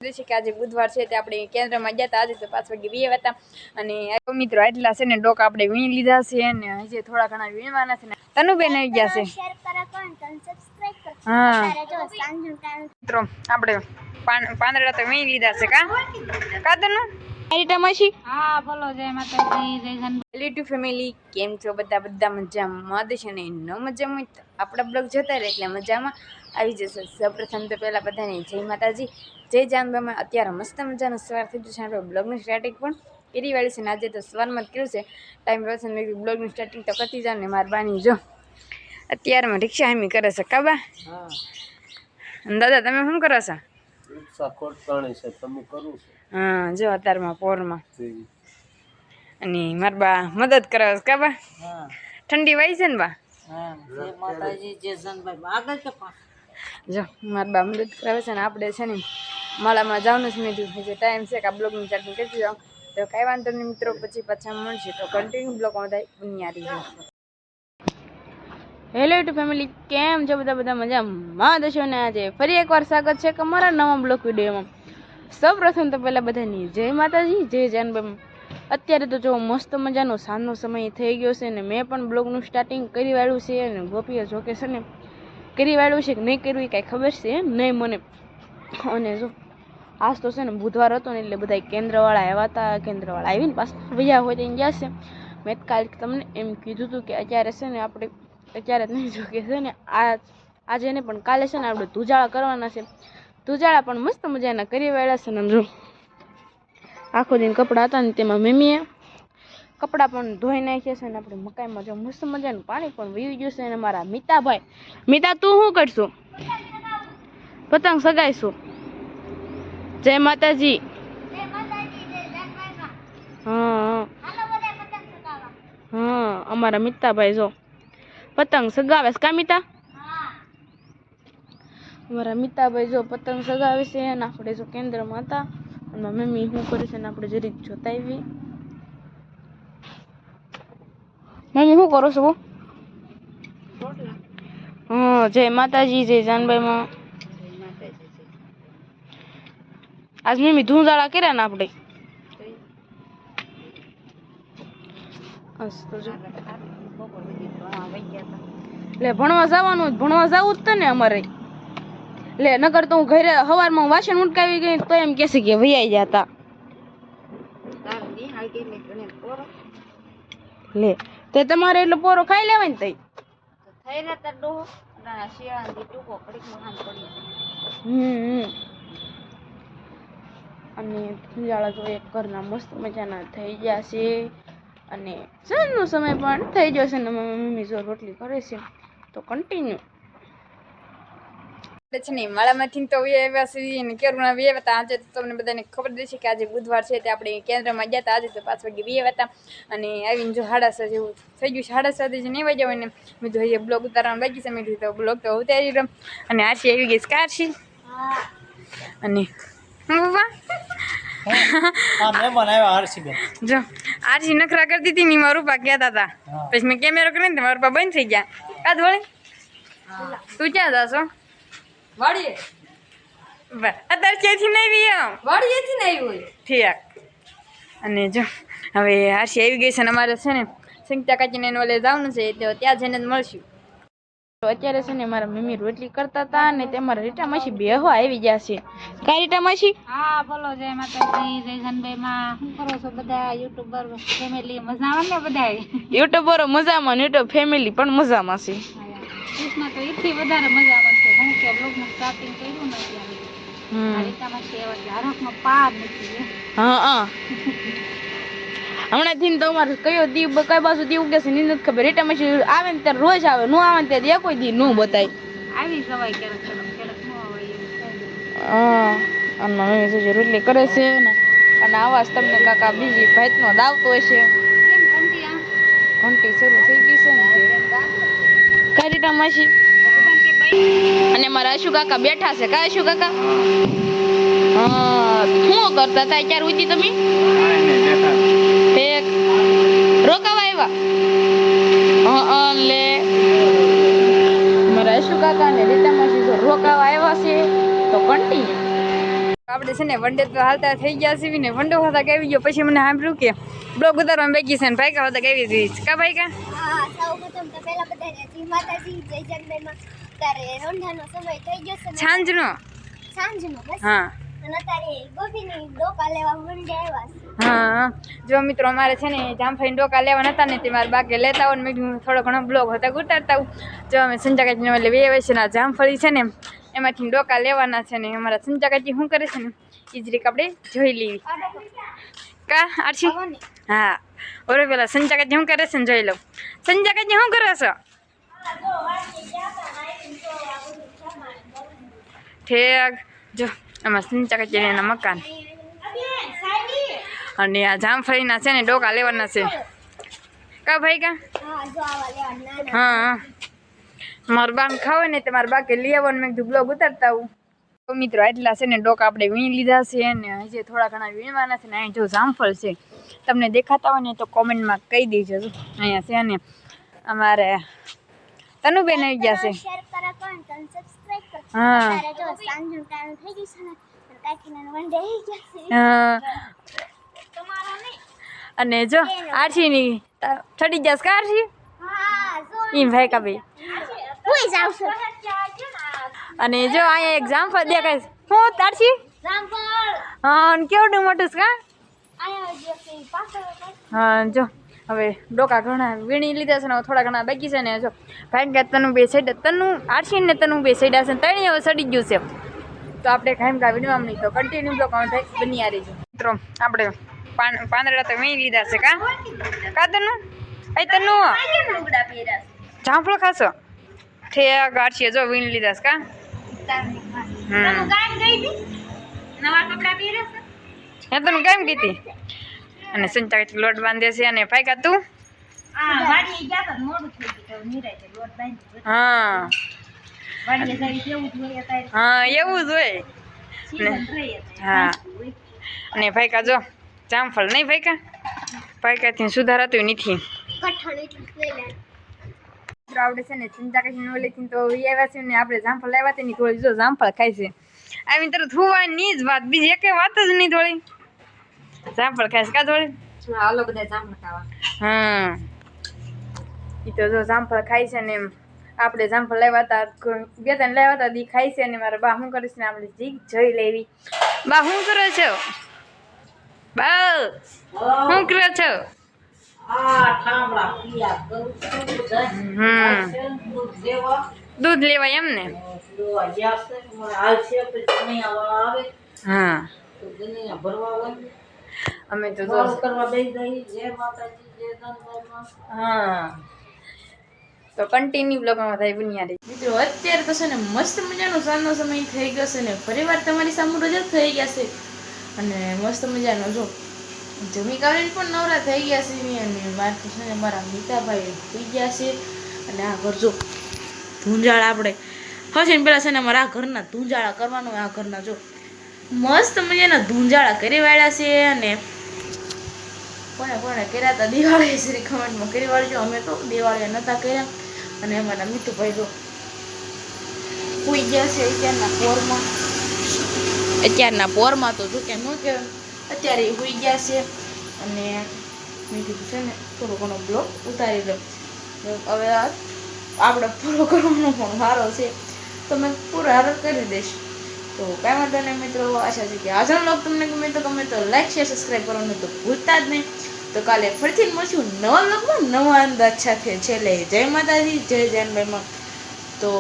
છે કે આજે બુધવાર છે તે આપણે કેન્દ્રમાં ગયા હતા. આજે તો 5 વાગે વીએ હતા અને મિત્રો આટલા છે ને ડોક આપણે વીણી લીધા છે અને હજી થોડા ઘણા વીણવાના છે ને તનુબેન આવી ગયા છે. હા મિત્રો આપણે પાંદડા તો વીણી લીધા છે કા તનુ આઈટમાશી. હા બોલો જય માતાજી જય યુટ્યુબ ફેમિલી કેમ છો બધા મજામાં છે ને ન મજામાં આપણા બ્લોગ જોતા રહે એટલે મજામાં આવી જશે. સૌપ્રથમ તો પહેલાં બધાને જય માતાજી જય જાનબામાં. અત્યારે મસ્ત મજાનો સવાર થઈ જશે. આપણે બ્લોગનું સ્ટાર્ટિંગ પણ કરી વાળી છે ને આજે તો સવારમાં જ કર્યું છે. ટાઈમ રહેશે ને બ્લોગનું સ્ટાર્ટિંગ તો કરતી જાવ ને મારી બાની જો અત્યારમાં રિક્ષા હામી કરે છે કાબા. દાદા તમે શું કરો છો? હા જો અત્યારમાં પોરમાં અને મારા બા મદદ કરે છે કાબા. ઠંડી વાય છે ને બા. જો મારા બા મદદ કરાવે છે ને આપણે છે ને માળામાં જવાનું છે. મેં જે ટાઈમ છે કે આ બ્લોગનું સ્ટાર્ટિંગ કરી જાઉં તો કાંઈ વાંધો નહીં મિત્રો. પછી પાછા મળશે તો કન્ટિન્યુ બ્લોગમાં બધા બુનિયારી છે. હેલો યુટ્યુબ ફેમિલી કેમ છો બધા મજામાં દશો ને આજે ફરી એકવાર સ્વાગત છે કે મારા નવા બ્લોગ વિડીયોમાં. સૌ પ્રથમ તો પહેલાં બધાની જય માતાજી જય જાનબામાં. અત્યારે તો જો મસ્ત મજાનો સાંજનો સમય થઈ ગયો છે ને મેં પણ બ્લોગનું સ્ટાર્ટિંગ કરી વાળ્યું છે અને ગોપીએ જોકે છે ને કરી વાળ્યું છે કે નહીં કર્યું એ કાંઈ ખબર છે નહીં મને. અને જો આજ તો છે ને બુધવાર હતો ને એટલે બધા કેન્દ્રવાળા આવ્યા હતા. કેન્દ્રવાળા આવીને પાછા વૈયા હોય ત્યાં ગયા છે. મેં કાલે તમને એમ કીધું હતું કે અત્યારે છે ને આપણે અત્યારે જ નહીં જોકે છે ને આજે ને પણ કાલે છે ને આપણે ધુજાળા કરવાના છે. ધુજાળા પણ મસ્ત મજાના કરી વાળ્યા છે ને જો આખો દિન કપડાં હતા ને તેમાં મમ્મીએ કપડાં પણ ધોઈ નાખ્યા છે ને આપણે મકાઈમાં જો મસ્ત મજાનું પાણી પણ વીવી ગયું છે. અને મારા મિતાભાઈ મિતા તું શું કરશું? પતંગ સગાઈશું. જય માતાજી. હા હા અમારા મિતાભાઈ જો પતંગ સગાવે કા મિતા? અમારા મિતાભાઈ જો પતંગ સગાવે છે અને આપણે જો કેન્દ્રમાં હતા અને મમ્મી શું કરે છે ને આપણે જરીક જોતા આવી. મમ્મી શું કરો છો? હા જય માતાજી જય જાનબાઈમાં. આજ મમ્મી ધૂંધાળા કર્યા ને આપણે એટલે ભણવા જવાનું જ ને અમારે. લે નકર તો હું ઘરે સવારમાં વાસણ ઉટકાવી ગઈ તો એમ કહેશે કે વૈયા જતા. લે તે તમારે એટલો પોરો ખાઈ લેવાય ને તઈ અને ધુજાળા જો એક ઘરના મસ્ત મજાના થઈ ગયા છે અને સાંજનો સમય પણ થઈ જશે ને મમ્મી જો રોટલી કરે છે તો કન્ટિન્યુ છે ને માળામાંથી તો આવ્યા છીએ ને કેરુણા વીએ હતા. આજે તો તમને બધાને ખબર જ છે કે આજે બુધવાર છે તે આપણે કેન્દ્રમાં ગયા હતા. આજે તો 5 વાગે વીએ હતા અને આવીને જો 6:30 જેવું થઈ ગયું. 7:30 જે નહીં વાગ્યા હોય ને મેં જો અહીંયા બ્લોગ ઉતારવાનું બાકી છે. મેં કીધું તો બ્લોગ તો ઉતારી રહ્યો અને આરસી આવી ગઈ કારસી અને હું જો આરસી નખરા કરતી હતી ને મારું પા કહેતા હતા. પછી મેં કેમેરો કરીને મારું પા બંધ થઈ ગયા. કાદ વળે તું ક્યાં જાશો? વાડીએ અત્યારે ક્યાંથી નહીં આવી એમ વાડીએથી નહીં આવી હોય ઠીક. અને જો હવે આરસી આવી ગઈ છે ને અમારે છે ને સંગીતા કાકીને ઓલે જવાનું છે એટલે ત્યાં જઈને જ મળશું. અત્યારે છે ને મારા મમ્મી રોટલી કરતા હતા અને તમારા રીટા માસી બેહો આવી ગયા છે. કઈ રીટા માસી? હા બોલો જય માતાજી જય જાનબાઈમાં. શું કરો છો બધા યુટ્યુબર ફેમિલી મજામાં ને? બધા યુટ્યુબરો મજામાં ને યુટ્યુબ ફેમિલી પણ મજામાં છે. કૃષ્ણ તો એથી વધારે મજામાં છે. હું કે બ્લોગનું સ્ટાર્ટિંગ કર્યું ને એટલે રીટામાં છે એટલે હરખનો પાર નથી. હા હમણાંથી તો અમારે કયો દીવ કઈ બાજુ દીવ ઉગે છે નથી ખબર. રીટા માસી આવે ને ત્યારે રોજ આવે, ન આવે ને ત્યારે કોઈ દી ન બતાય. આવી જવાય ક્યારેક ક્યારેક ન આવે. હા અને મમ્મી રોટલી કરે છે ને અને આવાજ તમને કાકા બીજી ભાતનો દાવતો હશે. ઘંટી શરૂ થઈ ગઈ છે ને કઈ રીટા માસી. અને મારા અશુ કાકા બેઠા છે. કા અશુ કાકા? હા શું કરતા હતા ક્યારે ઉતી તમે? રોકાવા આવ્યા? લે મારા અશુ કાકા ને રીટા માસી જો રોકાવા આવ્યા છે તો કન્ટિન્યુ આપણે છે ને વંડે તો હાલતા થઈ ગયા છે ને વંડો હોતા ગાવી ગયો પછી મને સાંભળ્યું કે બ્લોગ ઉતારવામાં બેગી છે ને ભાઈ કા હોતા ગાવી દીધી કા ભાઈ કા હા સૌપ્રથમ તો પહેલા બધાને જય માતાજી જય જગદંબા તારે રોંઢાનો સમય થઈ ગયો છે સાંજનો સાંજનો બસ હા અને તારે ગોપીની ડોકા લેવા મંડે આવ્યા છે હા જો મિત્રો અમારે છે ને જામફળી ડોકા લેવાના હતા ને તે મારા બાકે લેતા હોય ને મેં થોડો ઘણો બ્લોગ હતા ઉતારતા હું જો અમે સંજાકાજી એટલે બે છે ને જામફળી છે ને એમાંથી ડોકા લેવાના છે ને અમારા સંજાકાજી શું કરે છે ને એ જ રીત આપણે જોઈ લેવી કા આરસી હા ઓરે પેલા સંજાકાજી શું કરે છે ને જોઈ લઉં સંજાકાજી શું કરે છો ઠેક જો આમાં સંજાકાજી એના મકાન અને આ જામફળીના છે ને ડોકા લેવાના છે કા ભાઈ કા હા જો આવા લેવા નાના હા મારા બાને ખાવે ને તે મારા બા કે લઈ આવવાનું મેં કીધું બ્લોગ ઉતારતા હું તો મિત્રો એટલા છે ને ડોકા આપણે વીણી લીધા છે ને હજી થોડા ઘણા વીણવાના છે ને અહીં જો જામફળ છે તમને દેખાતા હોય ને તો કોમેન્ટમાં કહી દેજો અહીંયા છે ને અમારે તનુબેન આવી ગયા છે શેર કરો કોણ સબસ્ક્રાઇબ કરો હા તારે જો સાંજનું ટાઈમ થઈ ગયું છે ને કાકીના વંડે આવી ગયા છે હા તમારો નહીં અને જો આરસીની ચડી જશ કા આરસી હા જો ઈ ભાઈ કા ભાઈ હું જાવ છું અને જો અહીંયા એક જામફળ દેખાય છે હું તારસી રામફળ હા અને કેવડું મોટું છે કા આયા જે છે પાછળ હા જો હવે ડોકા ઘણા વીણી લીધા છે ને થોડા ઘણા બાકી છે ને જો ભાઈ કે તનું બે સાઈડ તનું આરસી ને તનું બે સાઈડ છે ત્રણે હવે સડી ગયું છે તો આપણે કાયમ કા વીણવા નહીં તો કન્ટિન્યુ બ્લોક બની આ રહીશું મિત્રો આપણે પાંદડા તો વીણી લીધા છે કા તનું એ તનું જામફળ ખાશો ઠેક આરસી જો વીણી લીધા છે કા તને ગામ ગઈ હતી નવા કપડા પહેરે છે હે તને કેમ કીધી અને સંચાક લોટ બાંધે છે અને ફાયકા તું આ વાડીએ ગયા તો મોડું થઈ ગયું તો નિરાતે લોટ બાંધી હા વાડીએ જાય કેવું જોઈએ તારે હા એવું જ હોય સીઝન થઈ હતી હા અને ફાયકા જો જામફળ નહીં ફાયકા ફાયકાથી સુધારાતું નથી કઠણ એટલે લઈ આપણે છે ને ચિંતા કઈ નોલેથી તો આવ્યા છે ને આપણે જામફળ લાવ્યા હતા ને થોડી જો જામફળ ખાય છે આવીને તરત હોવાની જ વાત બીજી એકે વાત જ નહીં થોડી જામફળ ખાય છે કા થોડી હાલો બધા જામફળ ખાવા હા એ તો જો જામફળ ખાય છે ને એમ આપણે જામફળ લાવ્યા હતા બે ત્રણ લાવ્યા હતા દી ખાય છે ને મારા બા શું કરે છે ને આપણે જીગ જોઈ લેવી બા શું કરો છો બા શું કરો છો દૂધ લેવાય એમ ને હા અમે તો હા તો કન્ટિન્યુ બ્લોગમાં થાય બુનિયાદી મિત્રો અત્યારે તો છે ને મસ્ત મજાનો સાંજનો સમય થઈ ગયો છે ને ફરીવાર તમારી સામે રજૂ થઈ ગયા છે અને મસ્ત મજાનો જો જમી કાઢીને પણ નવરા થઈ ગયા છે અને મારે તો છે ને મારા મીતાભાઈ થઈ ગયા છે અને આ ઘર જો ધૂંજાળા આપણે હશે ને પેલા છે ને અમારા આ ઘરના ધૂંજાળા કરવાનો આ ઘરના જો મસ્ત મજાના ધૂંજાળા કરી વાળ્યા છે અને કોને કોને કર્યા હતા દિવાળી શ્રી કમેન્ટમાં કરી વાળજો અમે તો દિવાળી નહોતા કર્યા અને અમારા મીઠુભાઈ જો સુઈ ગયા છે અત્યારના પોરમાં તો જો કે ન કહેવાય અત્યારે એ સુઈ ગયા છે અને મેં કીધું છે ને થોડો ઘણો બ્લોગ ઉતારી લો હવે આપણે પૂરો કરવાનો પણ વારો છે તો મેં પૂરો હારો કરી દઈશ તો કાંઈ વાંધો નહીં મિત્રો આશા છે કે આજનો બ્લોગ તમને ગમે તો લાઈક શેર સબસ્ક્રાઈબ કરવાનું તો ભૂલતા જ નહીં તો કાલે ફરીથી મળશું નવા બ્લોગમાં નવા અંદાજ સાથે છેલ્લે જય માતાજી જય જાનભાઈમાં તો